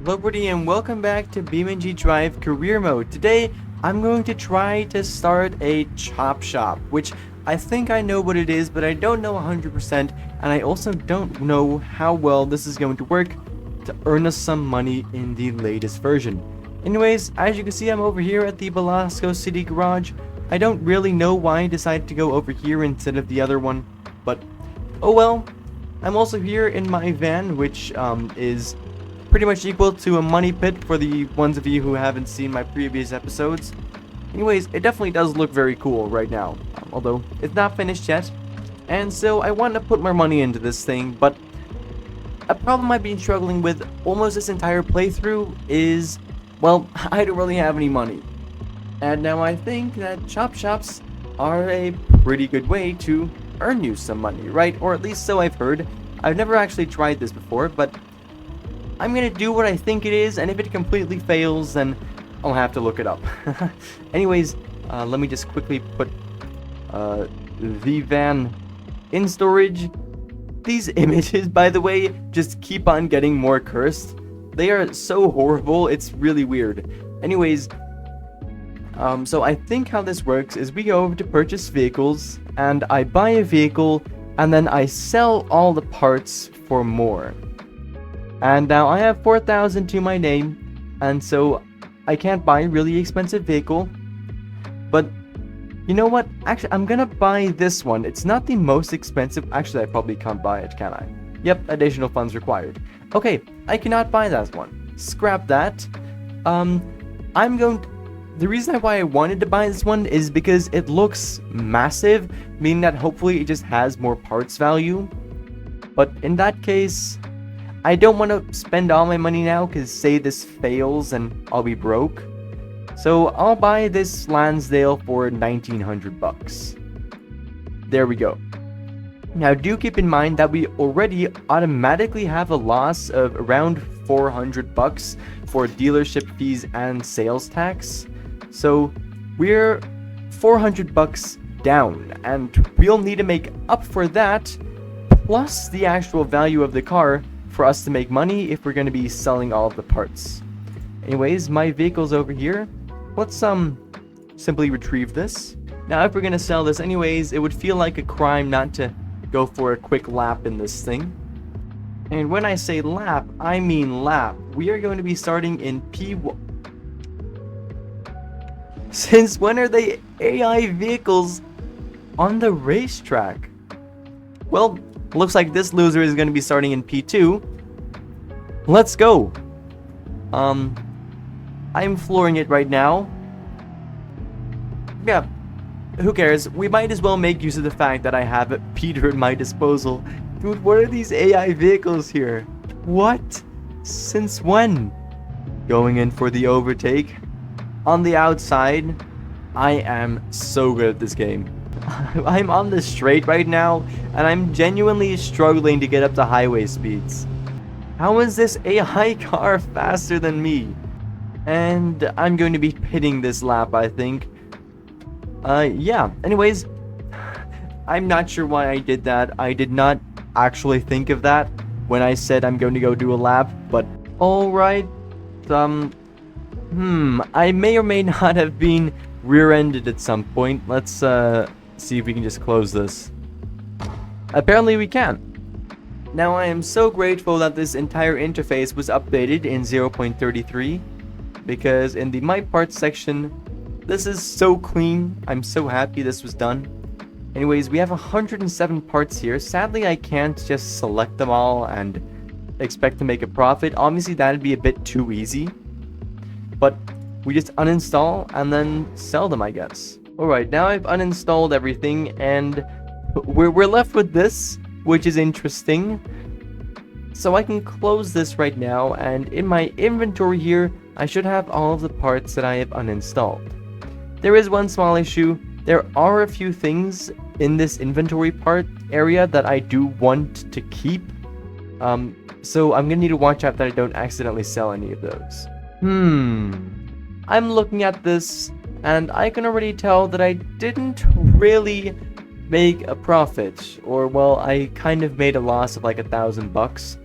Hello everybody and welcome back to BeamNG Drive Career Mode. Today, I'm going to try to start a chop shop, which I think I know what it is, but I don't know 100%, and I also don't know how well this is going to work to earn us some money in the latest version. Anyways, as you can see, I'm over here at the Velasco City Garage. I don't really know why I decided to go over here instead of the other one, but oh well. I'm also here in my van, which is pretty much equal to a money pit for the ones of you who haven't seen my previous episodes. Anyways, it definitely does look very cool right now, although it's not finished yet. And so I want to put more money into this thing, but a problem I've been struggling with almost this entire playthrough is, well, I don't really have any money. And now I think that chop shops are a pretty good way to earn you some money, right? Or at least so I've heard. I've never actually tried this before, but I'm gonna do what I think it is, and if it completely fails, then I'll have to look it up. Anyways, let me just quickly put the van in storage. These images, by the way, just keep on getting more cursed. They are so horrible, it's really weird. Anyways, so I think how this works is we go over to purchase vehicles, and I buy a vehicle, and then I sell all the parts for more. And now I have 4,000 to my name, and so I can't buy a really expensive vehicle. But you know what? Actually, I'm gonna buy this one. It's not the most expensive. Actually, I probably can't buy it, can I? Yep, additional funds required. Okay, I cannot buy that one. Scrap that. The reason why I wanted to buy this one is because it looks massive, meaning that hopefully it just has more parts value. But in that case, I don't want to spend all my money now, because say this fails and I'll be broke. So I'll buy this Lansdale for 1,900 bucks. There we go. Now do keep in mind that we already automatically have a loss of around 400 bucks for dealership fees and sales tax. So we're 400 bucks down, and we'll need to make up for that, plus the actual value of the car, for us to make money if we're going to be selling all of the parts. Anyways, my vehicle's over here. Let's simply retrieve this. Now if we're going to sell this anyways, it would feel like a crime not to go for a quick lap in this thing. And when I say lap, I mean lap. We are going to be starting in P1. Since when are they AI vehicles on the racetrack? Well, looks like this loser is going to be starting in P2. Let's go. I'm flooring it right now. Yeah, who cares? We might as well make use of the fact that I have Peter at my disposal. Dude, what are these AI vehicles here? What? Since when? Going in for the overtake. On the outside, I am so good at this game. I'm on the straight right now, and I'm genuinely struggling to get up to highway speeds. How is this AI car faster than me? And I'm going to be pitting this lap, I think. Yeah. Anyways, I'm not sure why I did that. I did not actually think of that when I said I'm going to go do a lap, but alright. I may or may not have been rear-ended at some point. Let's see if we can just close this. Apparently we can. Now I am so grateful that this entire interface was updated in 0.33, because in the My Parts section, this is so clean. I'm so happy this was done. Anyways, we have 107 parts here. Sadly, I can't just select them all and expect to make a profit. Obviously, that'd be a bit too easy. But we just uninstall and then sell them, I guess. Alright, now I've uninstalled everything, and we're left with this, which is interesting. So I can close this right now, and in my inventory here, I should have all of the parts that I have uninstalled. There is one small issue. There are a few things in this inventory part area that I do want to keep. So I'm gonna need to watch out that I don't accidentally sell any of those. I'm looking at this, and I can already tell that I didn't really make a profit, or well, I kind of made a loss of like $1,000 bucks.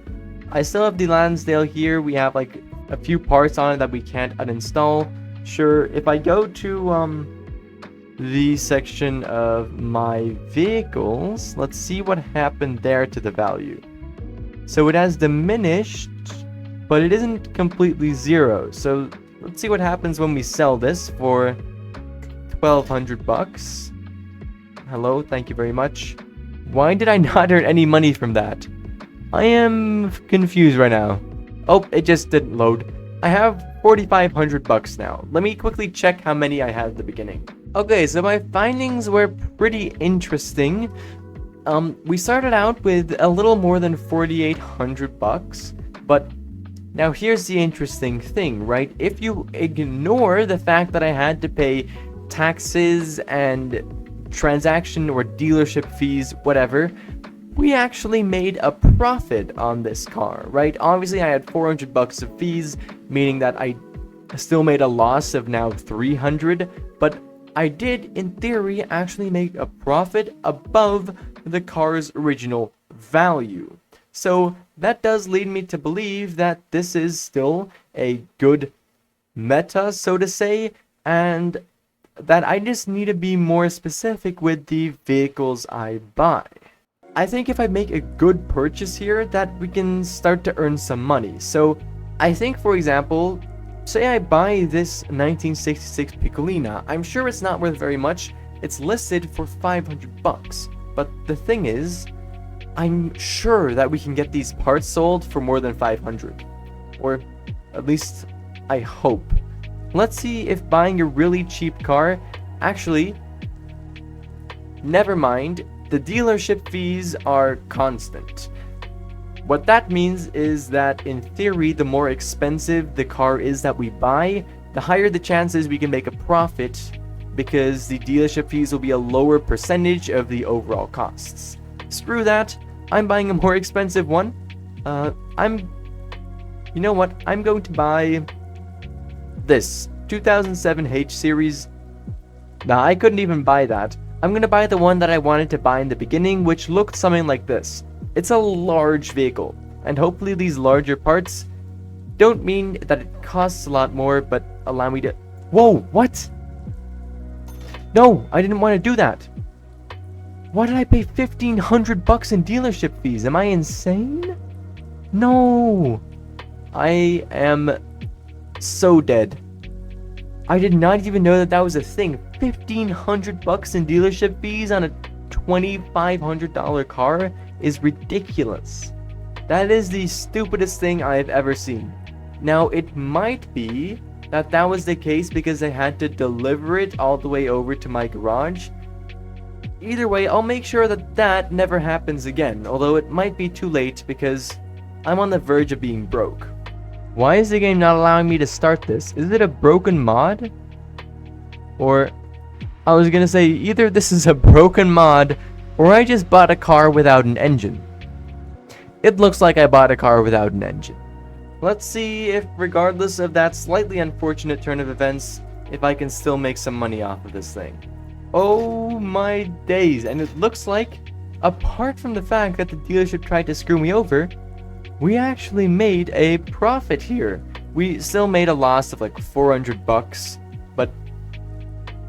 I still have the Lansdale here. We have like a few parts on it that we can't uninstall. Sure, if I go to the section of my vehicles, let's see what happened there to the value. So it has diminished, but it isn't completely zero. So let's see what happens when we sell this for 1,200 bucks. Hello, thank you very much. Why did I not earn any money from that? I am confused right now. Oh, it just didn't load. I have 4,500 bucks now. Let me quickly check how many I had at the beginning. Okay, so my findings were pretty interesting. We started out with a little more than 4,800 bucks, but now here's the interesting thing, right? If you ignore the fact that I had to pay taxes and transaction or dealership fees, whatever, we actually made a profit on this car, right? Obviously, I had 400 bucks of fees, meaning that I still made a loss of now 300, but I did, in theory, actually make a profit above the car's original value. So that does lead me to believe that this is still a good meta, so to say, and that I just need to be more specific with the vehicles I buy. I think if I make a good purchase here, that we can start to earn some money. So I think, for example, say I buy this 1966 Piccolina. I'm sure it's not worth very much. It's listed for 500 bucks. But the thing is, I'm sure that we can get these parts sold for more than 500. Or at least I hope. Let's see if buying a really cheap car, actually, never mind, the dealership fees are constant. What that means is that in theory, the more expensive the car is that we buy, the higher the chances we can make a profit because the dealership fees will be a lower percentage of the overall costs. Screw that, I'm buying a more expensive one. You know what, I'm going to buy this 2007 H series. Nah, I couldn't even buy that. I'm gonna buy the one that I wanted to buy in the beginning, which looked something like this. It's a large vehicle, and hopefully these larger parts don't mean that it costs a lot more, but allow me to... Whoa, what? No, I didn't want to do that. Why did I pay 1,500 bucks in dealership fees? Am I insane? No. I am so dead. I did not even know that that was a thing. 1,500 bucks in dealership fees on a $2,500 car is ridiculous. That is the stupidest thing I have ever seen. Now, it might be that that was the case because I had to deliver it all the way over to my garage. Either way, I'll make sure that that never happens again, although it might be too late because I'm on the verge of being broke. Why is the game not allowing me to start this? Is it a broken mod? Or, I was gonna say, either this is a broken mod, or I just bought a car without an engine. It looks like I bought a car without an engine. Let's see if, regardless of that slightly unfortunate turn of events, if I can still make some money off of this thing. Oh my days, and it looks like, apart from the fact that the dealership tried to screw me over, we actually made a profit here. We still made a loss of like 400 bucks, but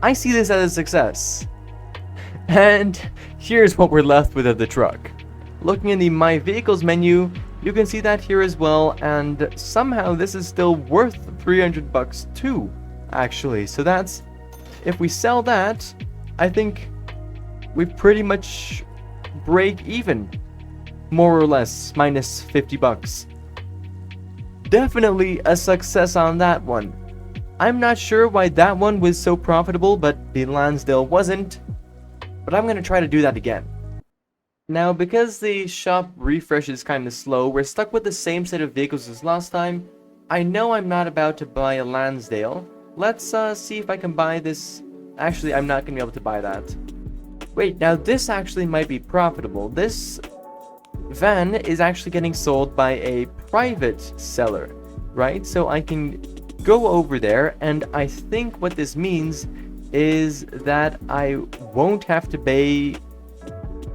I see this as a success. And here's what we're left with of the truck. Looking in the My Vehicles menu, you can see that here as well, and somehow this is still worth 300 bucks too, actually. So that's, if we sell that, I think we pretty much break even. More or less, minus 50 bucks. Definitely a success on that one. I'm not sure why that one was so profitable, but the Lansdale wasn't. But I'm gonna try to do that again. Now, because the shop refresh is kind of slow, we're stuck with the same set of vehicles as last time. I know I'm not about to buy a Lansdale. Let's see if I can buy this. Actually, I'm not gonna be able to buy that. Wait, now this actually might be profitable. This van is actually getting sold by a private seller, right? So I can go over there, and I think what this means is that I won't have to pay...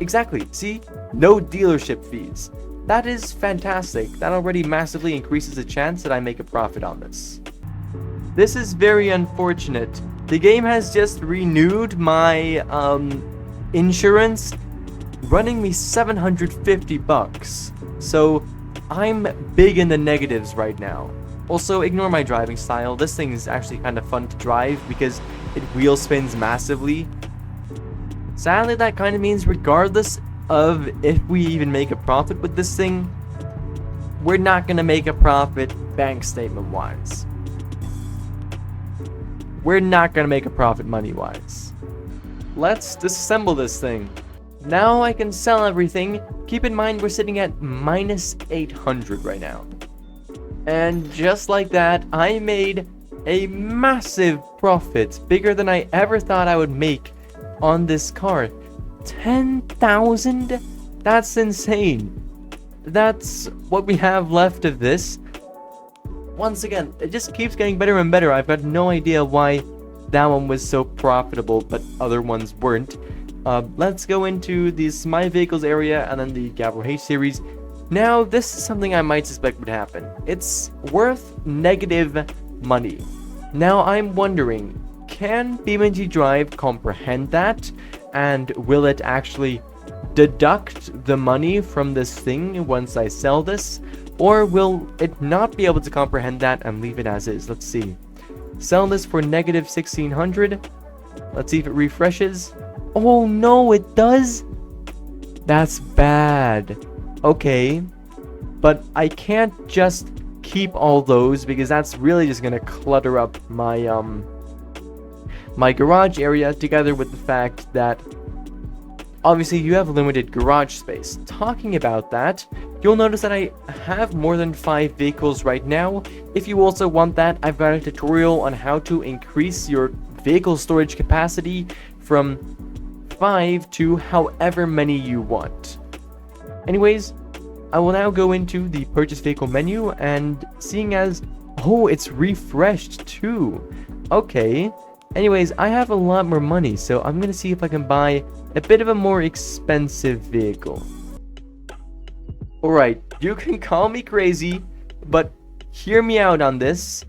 Exactly, see? No dealership fees. That is fantastic. That already massively increases the chance that I make a profit on this. This is very unfortunate. The game has just renewed my insurance, running me 750 bucks. So I'm big in the negatives right now. Also, ignore my driving style. This thing is actually kind of fun to drive because it wheel spins massively. Sadly, that kind of means regardless of if we even make a profit with this thing, we're not going to make a profit bank statement wise. We're not going to make a profit money wise. Let's disassemble this thing. Now I can sell everything. Keep in mind we're sitting at minus 800 right now. And just like that, I made a massive profit, bigger than I ever thought I would make on this car. 10,000? That's insane. That's what we have left of this. Once again, it just keeps getting better and better. I've got no idea why that one was so profitable, but other ones weren't. Let's go into the My Vehicles area and then the Gavel H series. Now, this is something I might suspect would happen. It's worth negative money. Now, I'm wondering, can BeamNG Drive comprehend that? And will it actually deduct the money from this thing once I sell this? Or will it not be able to comprehend that and leave it as is? Let's see. Sell this for negative 1600. Let's see if it refreshes. Oh no, it does? That's bad. Okay. But I can't just keep all those because that's really just gonna clutter up my my garage area, together with the fact that obviously you have limited garage space. Talking about that, you'll notice that I have more than 5 vehicles right now. If you also want that, I've got a tutorial on how to increase your vehicle storage capacity from 5 to however many you want. Anyways, I will now go into the purchase vehicle menu, and seeing as, oh, it's refreshed too. Okay. Anyways, I have a lot more money, so I'm gonna see if I can buy a bit of a more expensive vehicle. Alright, you can call me crazy, but hear me out on this.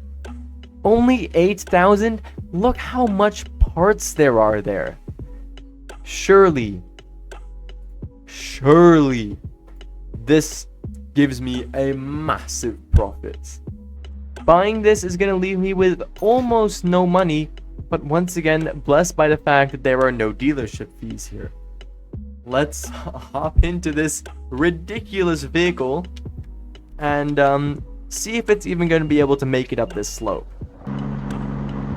Only 8,000? Look how much parts there are there. Surely, this gives me a massive profit. Buying this is gonna leave me with almost no money, but once again, blessed by the fact that there are no dealership fees here. Let's hop into this ridiculous vehicle and see if it's even going to be able to make it up this slope.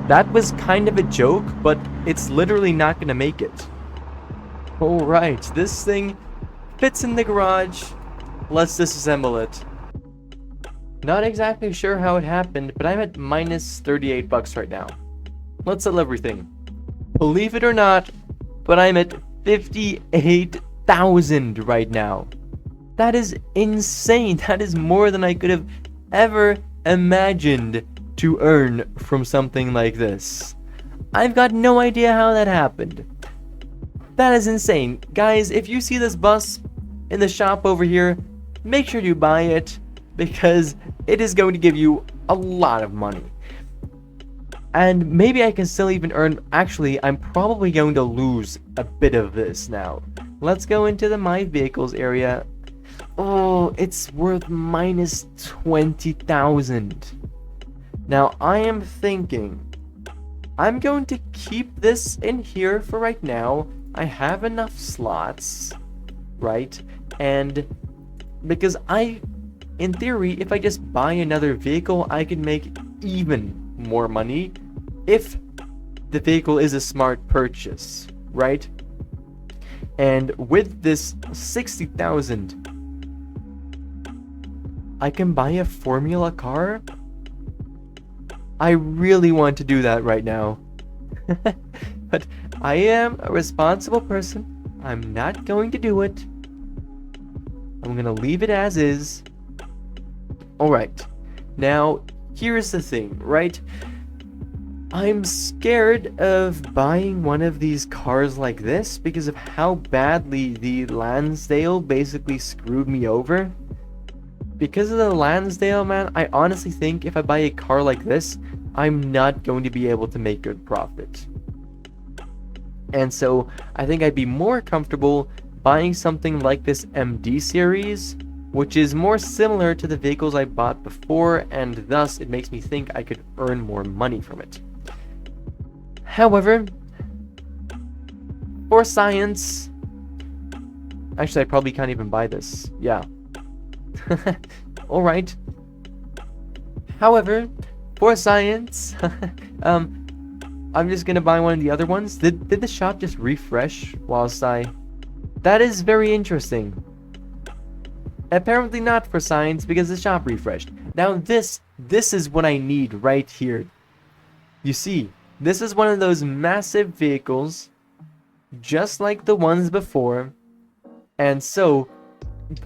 That was kind of a joke, but it's literally not going to make it. Alright, this thing fits in the garage. Let's disassemble it. Not exactly sure how it happened, but I'm at minus 38 bucks right now. Let's sell everything. Believe it or not, but I'm at 58,000 right now. That is insane. That is more than I could have ever imagined to earn from something like this. I've got no idea how that happened. That is insane. Guys, if you see this bus in the shop over here, make sure you buy it because it is going to give you a lot of money. And maybe I can still even earn. Actually, I'm probably going to lose a bit of this now. Let's go into the My Vehicles area. Oh, it's worth minus 20,000. Now, I am thinking I'm going to keep this in here for right now. I have enough slots, right? And because in theory, if I just buy another vehicle, I can make even more money if the vehicle is a smart purchase, right? And with this 60,000, I can buy a Formula car. I really want to do that right now. But I am a responsible person. I'm not going to do it. I'm gonna leave it as is. Alright, now here's the thing, right? I'm scared of buying one of these cars like this because of how badly the Lansdale basically screwed me over. because of the Lansdale, man, I honestly think if I buy a car like this, I'm not going to be able to make good profit. And so I think I'd be more comfortable buying something like this MD series, which is more similar to the vehicles I bought before, and thus it makes me think I could earn more money from it. However, for science, actually I probably can't even buy this. Yeah. Alright. However, for science, I'm just gonna buy one of the other ones. Did the shop just refresh whilst I... That is very interesting. Apparently not for science because the shop refreshed. Now this is what I need right here. You see, this is one of those massive vehicles, just like the ones before. And so,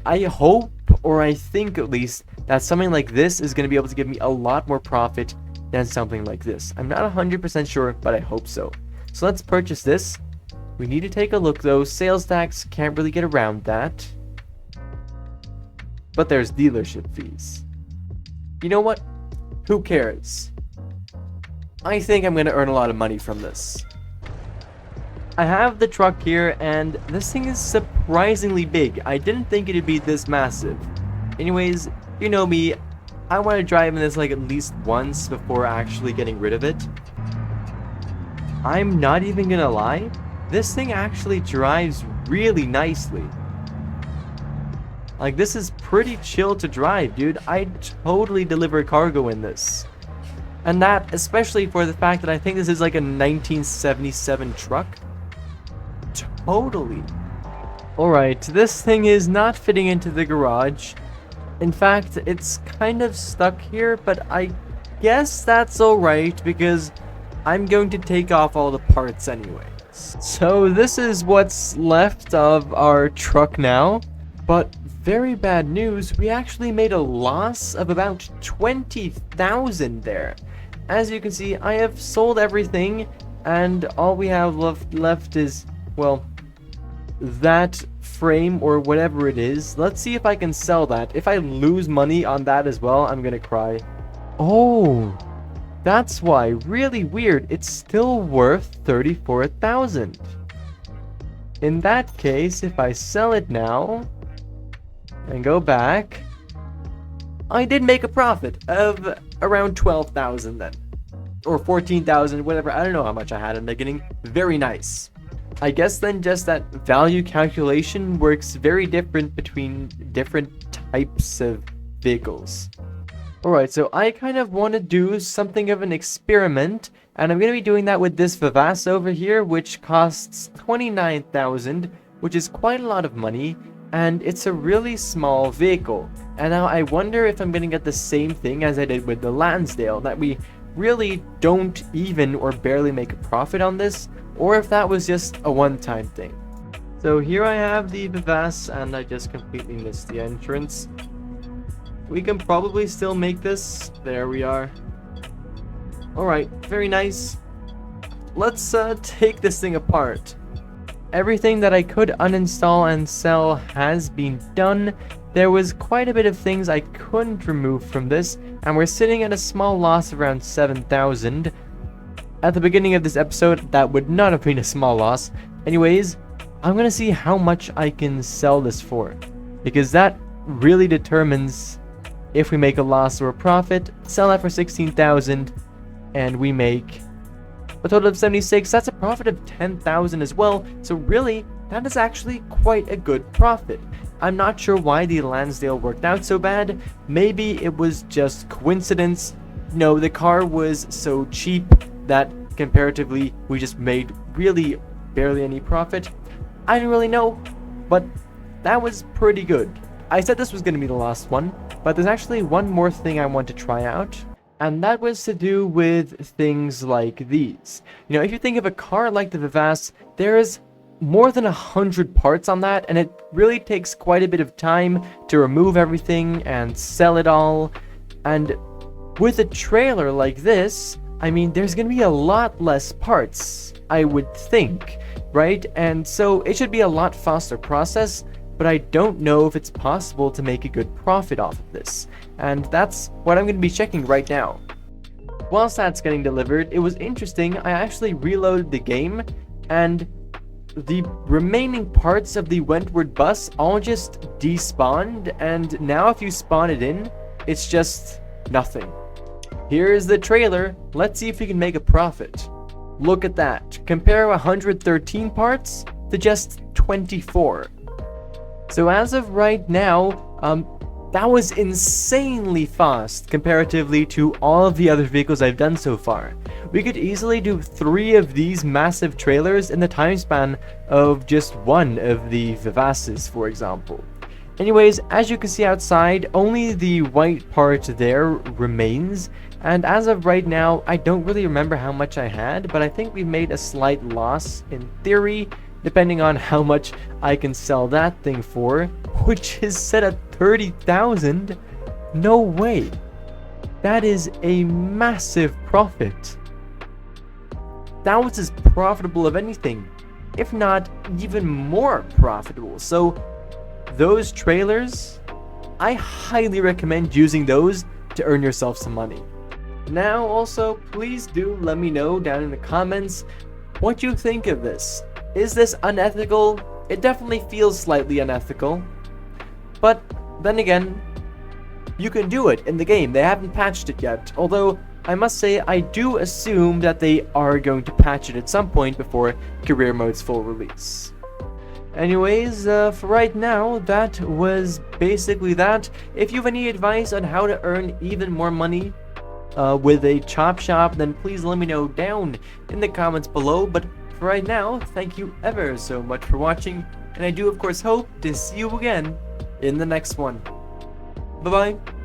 I hope, or I think at least, that something like this is going to be able to give me a lot more profit than something like this. I'm not 100% sure, but I hope so. So let's purchase this. We need to take a look though. Sales tax, can't really get around that. But there's dealership fees. You know what? Who cares? I think I'm going to earn a lot of money from this. I have the truck here, and this thing is surprisingly big. I didn't think it'd be this massive. Anyways, you know me, I want to drive in this like at least once before actually getting rid of it. I'm not even gonna lie, this thing actually drives really nicely. Like, this is pretty chill to drive, dude. I'd totally deliver cargo in this. And that, especially for the fact that I think this is like a 1977 truck. Totally. Alright, this thing is not fitting into the garage. In fact, it's kind of stuck here, but I guess that's alright because I'm going to take off all the parts anyways. So this is what's left of our truck now. But very bad news, we actually made a loss of about 20,000 there. As you can see, I have sold everything, and all we have left is, well, that frame or whatever it is. Let's see if I can sell that. If I lose money on that as well, I'm gonna cry. Oh, that's why. Really weird. It's still worth 34,000. In that case, if I sell it now and go back, I did make a profit of around 12,000 then, or 14,000, whatever. I don't know how much I had in the beginning. Very nice. I guess then just that value calculation works very different between different types of vehicles. Alright, so I kind of want to do something of an experiment, and I'm going to be doing that with this Vivace over here, which costs 29,000, which is quite a lot of money, and it's a really small vehicle. And now I wonder if I'm going to get the same thing as I did with the Lansdale, that we really don't even or barely make a profit on this, or if that was just a one-time thing. So here I have the Vivace, and I just completely missed the entrance. We can probably still make this. There we are. Alright, very nice. Let's take this thing apart. Everything that I could uninstall and sell has been done. There was quite a bit of things I couldn't remove from this, and we're sitting at a small loss of around 7,000. At the beginning of this episode, that would not have been a small loss. Anyways, I'm gonna see how much I can sell this for, because that really determines if we make a loss or a profit. Sell that for 16,000, and we make a total of 76. That's a profit of 10,000 as well. So really, that is actually quite a good profit. I'm not sure why the Lansdale worked out so bad. Maybe it was just coincidence. No, the car was so cheap that comparatively we just made really barely any profit. I don't really know, but that was pretty good. I said this was going to be the last one, but there's actually one more thing I want to try out, and that was to do with things like these. You know, if you think of a car like the Vivace, there's more than 100 parts on that, and it really takes quite a bit of time to remove everything and sell it all. And with a trailer like this, I mean, there's going to be a lot less parts, I would think, right? And so it should be a lot faster process. but I don't know if it's possible to make a good profit off of this. And that's what I'm going to be checking right now. Whilst that's getting delivered, it was interesting. I actually reloaded the game, and the remaining parts of the Wentworth bus all just despawned, and now if you spawn it in, it's just nothing. Here's the trailer. Let's see if we can make a profit. Look at that. Compare 113 parts to just 24. So as of right now, that was insanely fast comparatively to all of the other vehicles I've done so far. We could easily do 3 of these massive trailers in the time span of just one of the Vivaces, for example. Anyways, as you can see outside, only the white part there remains, and as of right now, I don't really remember how much I had, but I think we made a slight loss in theory, depending on how much I can sell that thing for, which is set at 30,000. No way. That is a massive profit. That was as profitable of anything, if not even more profitable. So those trailers, I highly recommend using those to earn yourself some money. Now also, please do let me know down in the comments what you think of this. Is this unethical? It definitely feels slightly unethical. But then again, you can do it in the game. They haven't patched it yet. Although, I must say, I do assume that they are going to patch it at some point before Career Mode's full release. Anyways, for right now, that was basically that. If you have any advice on how to earn even more money with a chop shop, then please let me know down in the comments below. But for right now, thank you ever so much for watching, and I do of course hope to see you again in the next one. Bye bye.